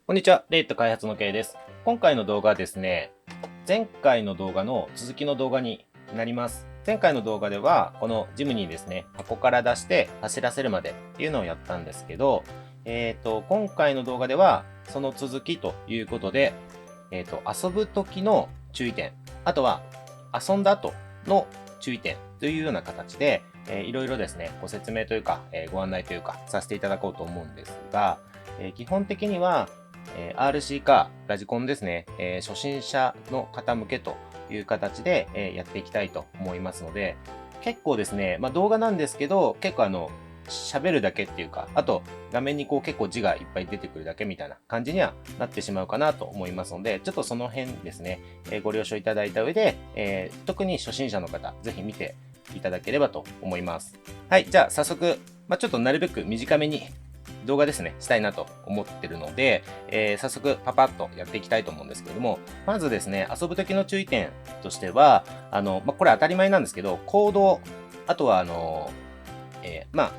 こんにちは、レイト開発の K です。今回の動画はですね、前回の動画の続きの動画になります。前回の動画では、このジムニーですね、箱から出して走らせるまでっていうのをやったんですけど、今回の動画では、その続きということで、遊ぶ時の注意点、あとは遊んだ後の注意点というような形で、いろいろですね、ご説明というか、ご案内というか、させていただこうと思うんですが、基本的には、RC かラジコンですね、初心者の方向けという形で、やっていきたいと思いますので、結構ですね、動画なんですけど、結構喋るだけっていうか、あと画面にこう結構字がいっぱい出てくるだけみたいな感じにはなってしまうかなと思いますので、ちょっとその辺ですね、ご了承いただいた上で、特に初心者の方、ぜひ見ていただければと思います。はい、じゃあ早速、ちょっとなるべく短めに動画ですね、したいなと思ってるので、早速パパッとやっていきたいと思うんですけれども、まずですね、遊ぶ時の注意点としては、これ当たり前なんですけど、行動、あとは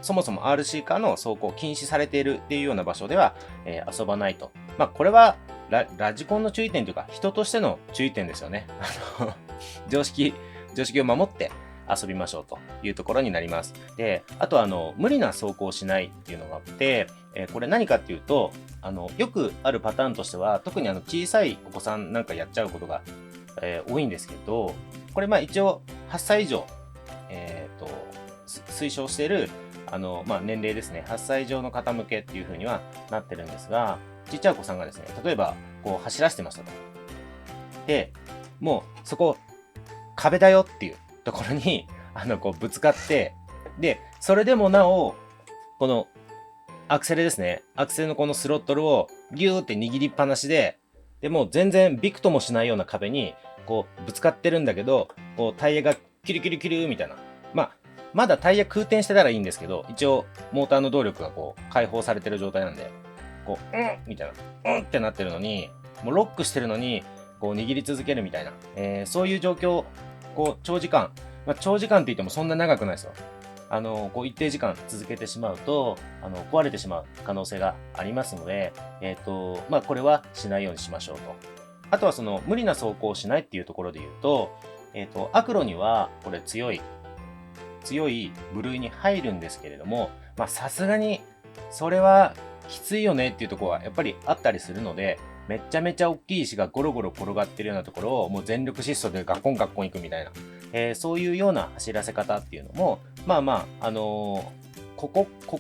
そもそも RC カーの走行禁止されているっていうような場所では、遊ばないと。これはラジコンの注意点というか、人としての注意点ですよね。常識を守って遊びましょうというところになります。で、あと無理な走行をしないっていうのがあって、これ何かっていうと、よくあるパターンとしては、特に小さいお子さんなんかやっちゃうことが、多いんですけど、これ一応8歳以上、推奨している年齢ですね、8歳以上の方向けっていう風にはなってるんですが、ちっちゃいお子さんがですね、例えばこう走らせてましたと。で、もうそこ壁だよっていうところにこうぶつかって、で、それでもなお、このアクセルですね、アクセルのこのスロットルをギューって握りっぱなしで、でもう全然びくともしないような壁にこうぶつかってるんだけど、こうタイヤがキュルキュルキュルみたいな。まだタイヤ空転してたらいいんですけど、一応モーターの動力がこう解放されてる状態なんで、こう、みたいな、ってなってるのに、もうロックしてるのに、こう握り続けるみたいな、そういう状況、こう長時間、長時間って言ってもそんな長くないですよ。こう一定時間続けてしまうと、壊れてしまう可能性がありますので、これはしないようにしましょうと。あとはその無理な走行をしないっていうところで言うと、アクロにはこれ強い部類に入るんですけれども、さすがにそれはきついよねっていうところはやっぱりあったりするので、めちゃめちゃ大きい石がゴロゴロ転がってるようなところをもう全力疾走でガッコンガッコン行くみたいな、そういうような走らせ方っていうのも、こ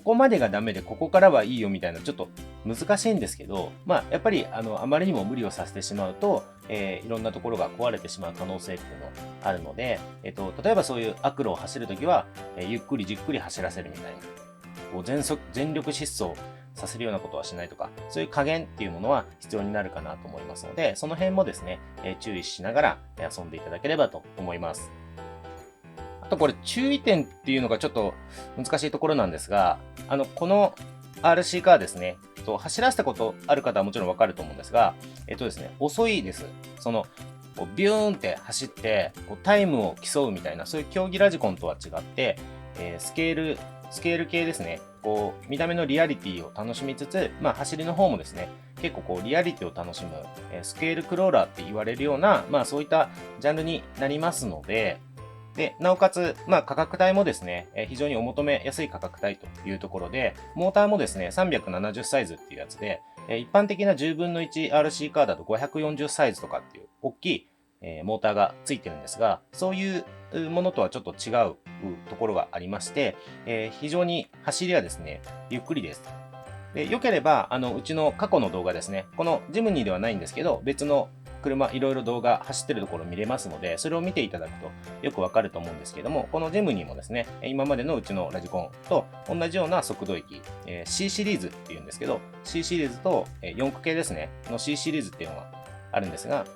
こまでがダメでここからはいいよみたいなちょっと難しいんですけど、やっぱりあまりにも無理をさせてしまうと、いろんなところが壊れてしまう可能性っていうのがあるので、例えばそういう悪路を走るときは、ゆっくりじっくり走らせるみたいな、こう全力疾走させるようなことはしないとか、そういう加減っていうものは必要になるかなと思いますので、その辺もですね、注意しながら遊んでいただければと思います。あとこれ注意点っていうのがちょっと難しいところなんですが、この RC カーですね、走らせたことある方はもちろんわかると思うんですが、ですね、遅いです。こうビューンって走って、こうタイムを競うみたいな、そういう競技ラジコンとは違って、スケール系ですね、こう、見た目のリアリティを楽しみつつ、走りの方もですね、結構こう、リアリティを楽しむ、スケールクローラーって言われるような、そういったジャンルになりますので、で、なおかつ、価格帯もですね、非常にお求めやすい価格帯というところで、モーターもですね、370サイズっていうやつで、一般的な10分の 1RC カーだと540サイズとかっていう大きい、モーターがついてるんですが、そういうものとはちょっと違うところがありまして、非常に走りはですね、ゆっくりです。で、良ければ、うちの過去の動画ですね、このジムニーではないんですけど、別の車、いろいろ動画走ってるところ見れますので、それを見ていただくとよくわかると思うんですけども、このジムニーもですね、今までのうちのラジコンと同じような速度域、C シリーズっていうんですけど、C シリーズと4駆系ですね、の C シリーズっていうのがあるんですが、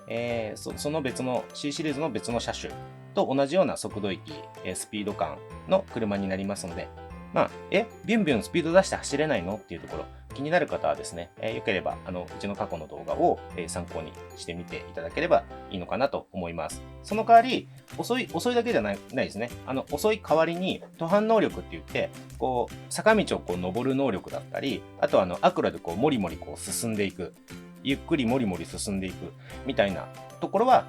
その別の C シリーズの別の車種と同じような速度域、スピード感の車になりますので、ビュンビュンスピード出して走れないのっていうところ、気になる方はですね、よければ、うちの過去の動画を、参考にしてみていただければいいのかなと思います。その代わり、遅いだけじゃないですね。遅い代わりに、途半能力って言って、坂道を登る能力だったり、あとはアクロでもりもり進んでいく。ゆっくりもりもり進んでいくみたいなところは、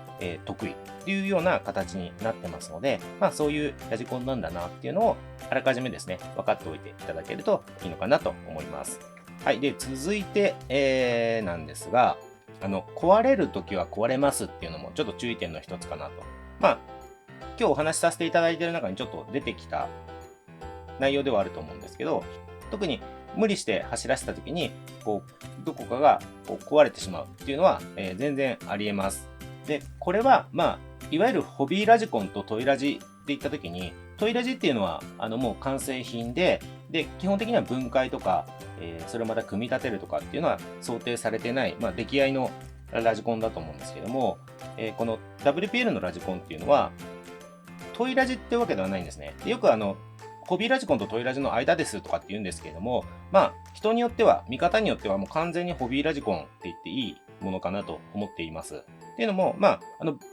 得意っていうような形になってますので、そういうラジコンなんだなっていうのをあらかじめですね、分かっておいていただけるといいのかなと思います。はい。で、続いて、なんですが、壊れるときは壊れますっていうのもちょっと注意点の一つかなと。今日お話しさせていただいている中にちょっと出てきた内容ではあると思うんですけど、特に無理して走らせたときに、どこかが壊れてしまうっていうのは、全然あり得ます。で、これは、いわゆるホビーラジコンとトイラジっていったときに、トイラジっていうのは、もう完成品で、基本的には分解とか、それをまた組み立てるとかっていうのは想定されてない、出来合いのラジコンだと思うんですけども、この WPL のラジコンっていうのは、トイラジってわけではないんですね。でよくホビーラジコンとトイラジの間ですとかって言うんですけれども、人によっては、見方によってはもう完全にホビーラジコンって言っていいものかなと思っています。っていうのも、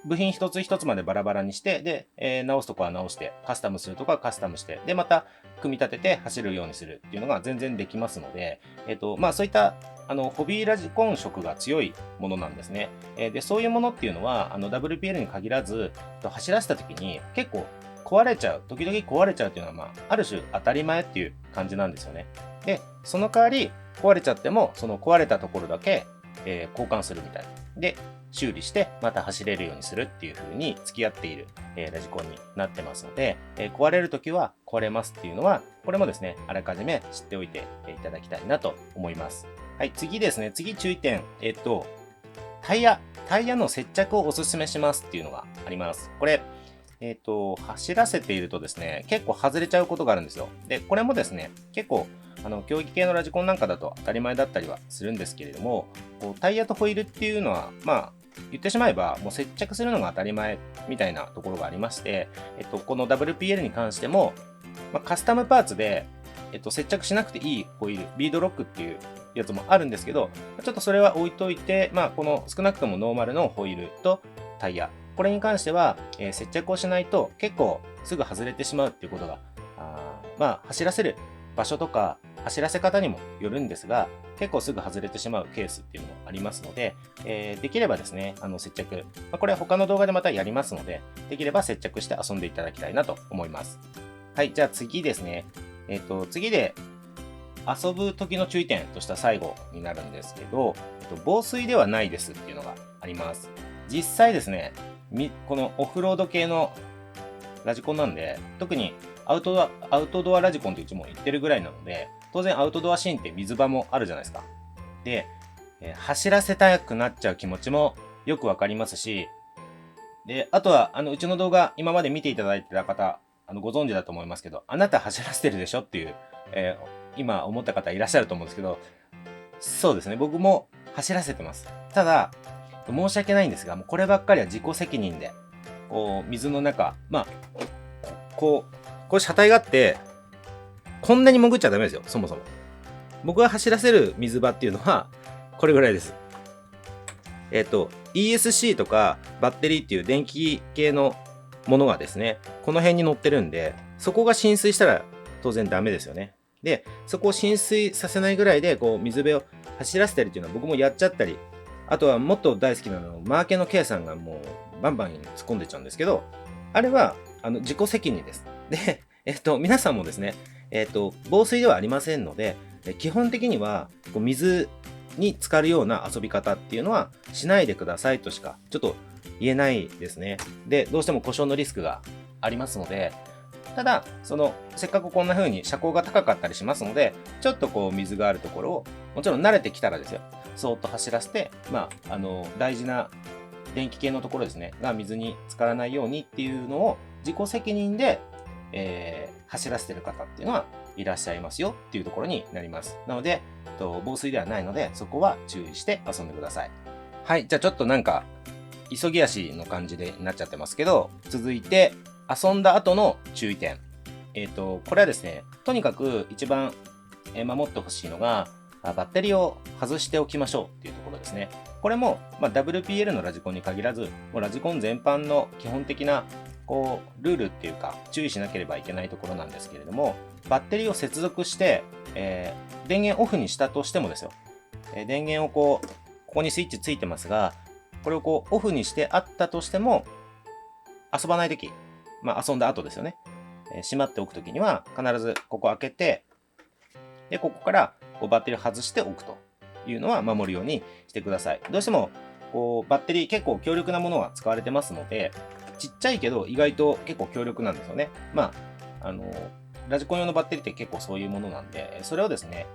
部品一つ一つまでバラバラにして、で、直すとこは直して、カスタムするとこはカスタムして、で、また、組み立てて走るようにするっていうのが全然できますので、そういった、ホビーラジコン色が強いものなんですね。で、そういうものっていうのは、WPL に限らず、走らせた時に結構壊れちゃう、時々壊れちゃうっていうのは、ある種当たり前っていう感じなんですよね。で、その代わり、壊れちゃっても、その壊れたところだけ、交換するみたいな。で、修理してまた走れるようにするっていう風に付き合っている、ラジコンになってますので、壊れるときは壊れますっていうのは、これもですね、あらかじめ知っておいていただきたいなと思います。はい、次ですね。次注意点。タイヤの接着をおすすめしますっていうのがあります。これ、走らせているとですね、結構外れちゃうことがあるんですよ。で、これもですね、結構、競技系のラジコンなんかだと当たり前だったりはするんですけれども、タイヤとホイールっていうのは、言ってしまえば、もう接着するのが当たり前みたいなところがありまして、この WPL に関しても、カスタムパーツで、接着しなくていいホイール、ビードロックっていうやつもあるんですけど、ちょっとそれは置いといて、この少なくともノーマルのホイールとタイヤ、これに関しては、接着をしないと結構すぐ外れてしまうっていうことが、走らせる場所とか走らせ方にもよるんですが、結構すぐ外れてしまうケースっていうのもありますので、できればですね、接着、これは他の動画でまたやりますので、できれば接着して遊んでいただきたいなと思います。はい、じゃあ次ですね。次で遊ぶ時の注意点とした最後になるんですけど、防水ではないですっていうのがあります。実際ですね、このオフロード系のラジコンなんで、特にアウトドアラジコンってうちも言ってるぐらいなので、当然アウトドアシーンって水場もあるじゃないですか。で、走らせたくなっちゃう気持ちもよくわかりますし、で、あとは、うちの動画今まで見ていただいてた方、ご存知だと思いますけど、あなた走らせてるでしょっていう、今思った方いらっしゃると思うんですけど、そうですね、僕も走らせてます。ただ、申し訳ないんですが、もうこればっかりは自己責任で、水の中、これ車体があって、こんなに潜っちゃダメですよ、そもそも。僕が走らせる水場っていうのは、これぐらいです。ESC とかバッテリーっていう電気系のものがですね、この辺に乗ってるんで、そこが浸水したら当然ダメですよね。で、そこを浸水させないぐらいで、水辺を走らせたりっていうのは僕もやっちゃったり、あとはもっと大好きなの、マーケの K さんがもうバンバン突っ込んでっちゃうんですけど、あれは自己責任です。で、皆さんもですね、防水ではありませんので、基本的には水に浸かるような遊び方っていうのはしないでくださいとしかちょっと言えないですね。で、どうしても故障のリスクがありますので、ただ、せっかくこんな風に車高が高かったりしますので、ちょっと水があるところを、もちろん慣れてきたらですよ、そーっと走らせて、大事な電気系のところですね、が水に浸からないようにっていうのを自己責任で、走らせてる方っていうのはいらっしゃいますよっていうところになります。なので、防水ではないので、そこは注意して遊んでください。はい、じゃあちょっと急ぎ足の感じでなっちゃってますけど、続いて、遊んだ後の注意点。これはですね、とにかく一番守ってほしいのが、バッテリーを外しておきましょうっていうところですね。これも、WPL のラジコンに限らず、もうラジコン全般の基本的なルールっていうか、注意しなければいけないところなんですけれども、バッテリーを接続して、電源オフにしたとしてもですよ、電源をここにスイッチついてますが、これをオフにしてあったとしても、遊ばないとき、遊んだ後ですよね。しまっておくときには、必ずここ開けて、で、ここからバッテリーを外しておくというのは守るようにしてください。どうしても、バッテリー結構強力なものが使われてますので、ちっちゃいけど意外と結構強力なんですよね。ラジコン用のバッテリーって結構そういうものなんで、それをですね、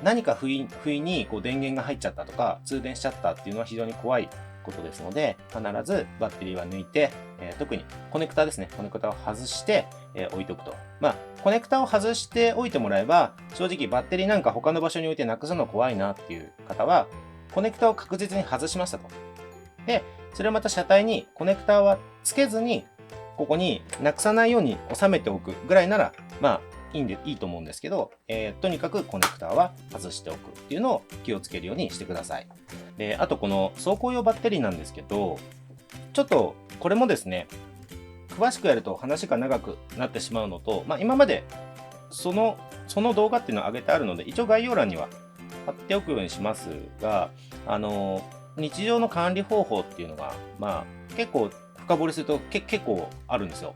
何か不意に電源が入っちゃったとか、通電しちゃったっていうのは非常に怖いことですので、必ずバッテリーは抜いて、特にコネクタですね、コネクタを外して、置いとくと。コネクタを外しておいてもらえば、正直バッテリーなんか他の場所に置いてなくすの怖いなっていう方は、コネクタを確実に外しましたと。で、それをまた車体にコネクタはつけずに、ここになくさないように収めておくぐらいなら、いいと思うんですけど、とにかくコネクタは外しておくっていうのを気をつけるようにしてください。で、あとこの走行用バッテリーなんですけど、ちょっとこれもですね、詳しくやると話が長くなってしまうのと、今までその動画っていうのを上げてあるので、一応概要欄には貼っておくようにしますが、日常の管理方法っていうのが、結構深掘りすると結構あるんですよ。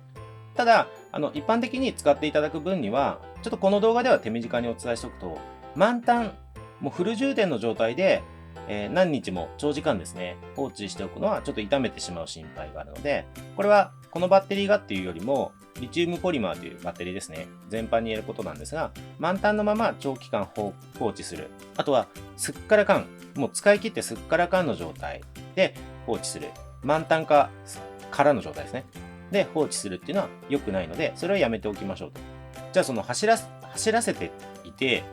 ただ、一般的に使っていただく分には、ちょっとこの動画では手短にお伝えしておくと、満タン、もうフル充電の状態で、何日も長時間ですね、放置しておくのはちょっと傷めてしまう心配があるので、これはこのバッテリーがっていうよりも、リチウムポリマーというバッテリーですね、全般に言えることなんですが、満タンのまま長期間放置する。あとは、すっからかん、もう使い切ってすっからかんの状態で放置する。満タンか空の状態ですね。で放置するっていうのは良くないので、それはやめておきましょうと。じゃあその走らせていて、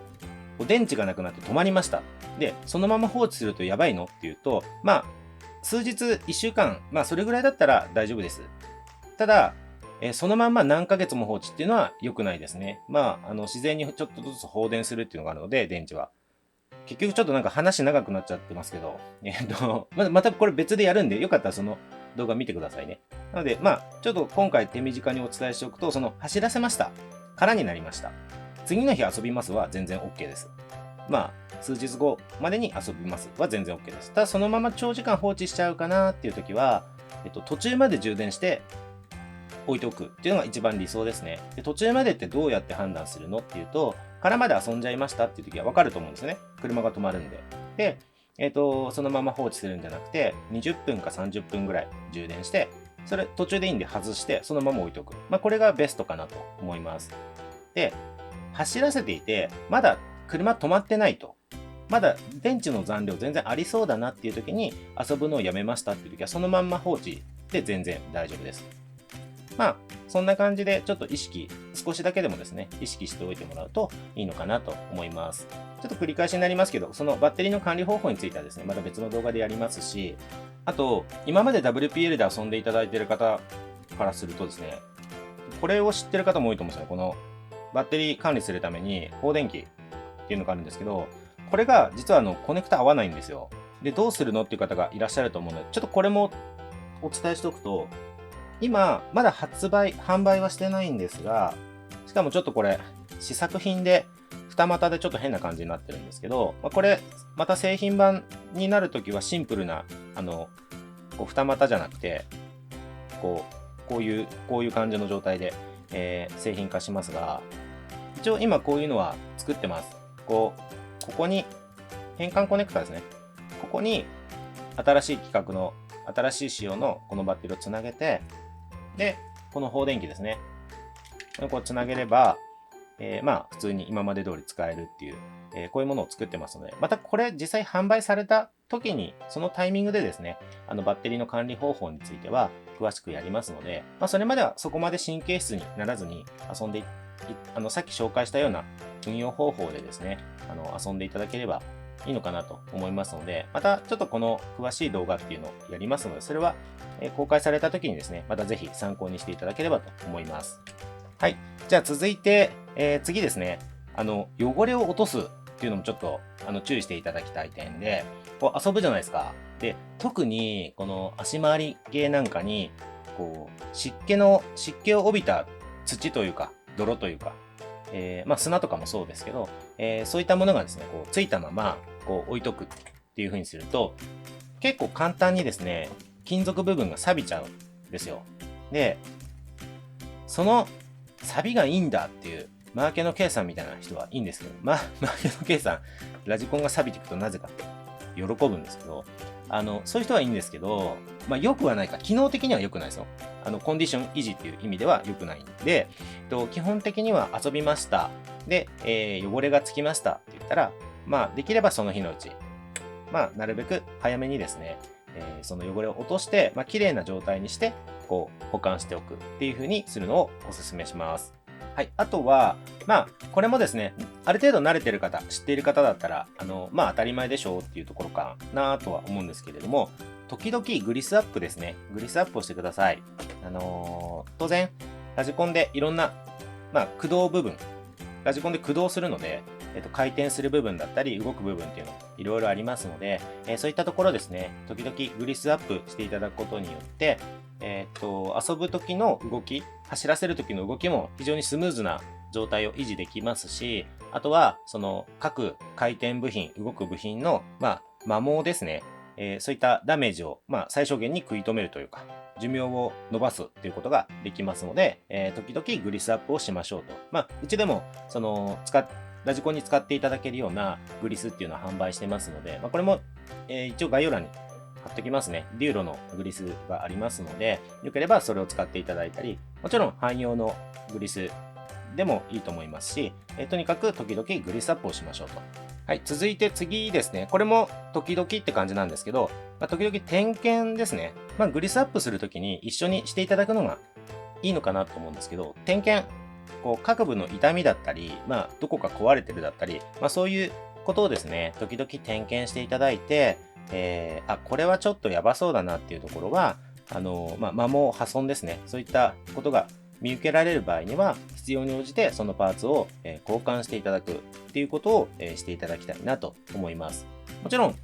電池がなくなって止まりました。で、そのまま放置するとやばいのっていうと、数日、1週間、それぐらいだったら大丈夫です。ただ、そのまんま何ヶ月も放置っていうのは良くないですね。自然にちょっとずつ放電するっていうのがあるので、電池は。結局ちょっとなんか話長くなっちゃってますけど、またこれ別でやるんで、よかったらその動画見てくださいね。なので、ちょっと今回手短にお伝えしておくと、その走らせました。空になりました。次の日遊びますは全然 OK です。数日後までに遊びますは全然 OK です。ただそのまま長時間放置しちゃうかなっていう時は、途中まで充電して置いておくっていうのが一番理想ですね。で、途中までってどうやって判断するのっていうと、空まで遊んじゃいましたっていう時は分かると思うんですよね。車が止まるんで。で、そのまま放置するんじゃなくて、20分か30分ぐらい充電して、それ途中でいいんで外して、そのまま置いておく。これがベストかなと思います。で、走らせていて、まだ車止まってないと。まだ電池の残量全然ありそうだなっていう時に遊ぶのをやめましたっていう時は、そのまんま放置で全然大丈夫です。そんな感じでちょっと少しだけでもですね、意識しておいてもらうといいのかなと思います。ちょっと繰り返しになりますけど、そのバッテリーの管理方法についてはですね、また別の動画でやりますし、あと、今まで WPL で遊んでいただいている方からするとですね、これを知ってる方も多いと思うんですよ。このバッテリー管理するために放電器っていうのがあるんですけど、これが実はコネクタ合わないんですよ。で、どうするのっていう方がいらっしゃると思うので、ちょっとこれもお伝えしておくと、今、まだ販売はしてないんですが、しかもちょっとこれ、試作品で、二股でちょっと変な感じになってるんですけど、これ、また製品版になるときはシンプルな、二股じゃなくて、こういう感じの状態で、製品化しますが、一応今こういうのは作ってます。ここに、変換コネクタですね。ここに、新しい仕様のこのバッテリーをつなげて、で、この放電器ですね。こうつなげれば、普通に今まで通り使えるっていう、こういうものを作ってますので、またこれ実際販売された時に、そのタイミングでですね、バッテリーの管理方法については詳しくやりますので、それまではそこまで神経質にならずに遊んでさっき紹介したような運用方法でですね、遊んでいただければいいのかなと思いますので、またちょっとこの詳しい動画っていうのをやりますので、それは公開された時にですね、またぜひ参考にしていただければと思います。はい。じゃあ続いて、次ですね。汚れを落とすっていうのもちょっと、注意していただきたい点で、こう遊ぶじゃないですか。で、特に、この足回り系なんかに、こう、湿気を帯びた土というか、泥というか、まあ砂とかもそうですけど、そういったものがですね、こう、ついたまま、こう、置いとくっていう風にすると、結構簡単にですね、金属部分が錆びちゃうんですよ。で、その錆がいいんだっていう、マーケの K さんみたいな人はいいんですけど、マーケの K さん、ラジコンが錆びていくとなぜか喜ぶんですけど、そういう人はいいんですけど、まあ、良くはないか。機能的には良くないですよ。コンディション維持っていう意味では良くないんで、基本的には遊びました。で、汚れがつきましたって言ったら、まあ、できればその日のうち、まあ、なるべく早めにですね、その汚れを落として、まあ、綺麗な状態にして、こう、保管しておくっていう風にするのをお勧めします。はい。あとは、まあ、これもですね、ある程度慣れてる方、知っている方だったら、まあ、当たり前でしょうっていうところかなとは思うんですけれども、時々グリスアップですね。グリスアップをしてください。当然、ラジコンでいろんな、まあ、駆動部分、ラジコンで駆動するので、回転する部分だったり、動く部分っていうのいろいろありますので、そういったところですね、時々グリスアップしていただくことによって、遊ぶ時の動き、走らせる時の動きも非常にスムーズな状態を維持できますし、あとは、その各回転部品、動く部品の、まあ、摩耗ですね。そういったダメージを、まあ、最小限に食い止めるというか、寿命を伸ばすということができますので、時々グリスアップをしましょうと。まあ、うちでも、ラジコンに使っていただけるようなグリスっていうのを販売してますので、まあ、これも、一応概要欄に貼っておきますね。デューロのグリスがありますので、よければそれを使っていただいたり、もちろん汎用のグリスでもいいと思いますし、とにかく時々グリスアップをしましょうと。はい、続いて次ですね。これも時々って感じなんですけど、まあ、時々点検ですね。まあ、グリスアップするときに一緒にしていただくのがいいのかなと思うんですけど、点検、こう各部の痛みだったり、まあ、どこか壊れてるだったり、まあ、そういうことをですね、時々点検していただいて、これはちょっとやばそうだなっていうところは、まあ、摩耗破損ですね。そういったことが見受けられる場合には、必要に応じてそのパーツを交換していただくっていうことをしていただきたいなと思います。もちろん、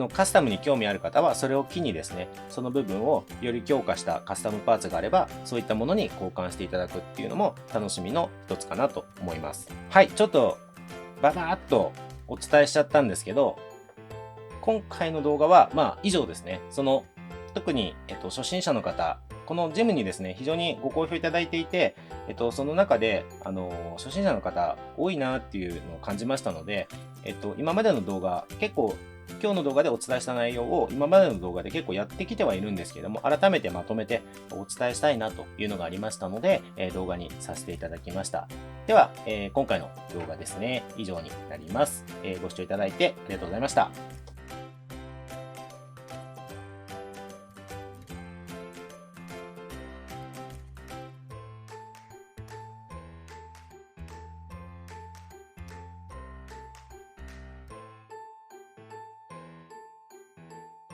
カスタムに興味ある方は、それを機にですね、その部分をより強化したカスタムパーツがあれば、そういったものに交換していただくっていうのも楽しみの一つかなと思います。はい、ちょっとババーっとお伝えしちゃったんですけど、今回の動画は、まあ、以上ですね。特に、初心者の方、このジムにですね、非常にご好評いただいていて、その中で、初心者の方多いなっていうのを感じましたので、今までの動画、結構、今日の動画でお伝えした内容を今までの動画で結構やってきてはいるんですけども、改めてまとめてお伝えしたいなというのがありましたので、動画にさせていただきました。では、今回の動画ですね、以上になります。ご視聴いただいてありがとうございました。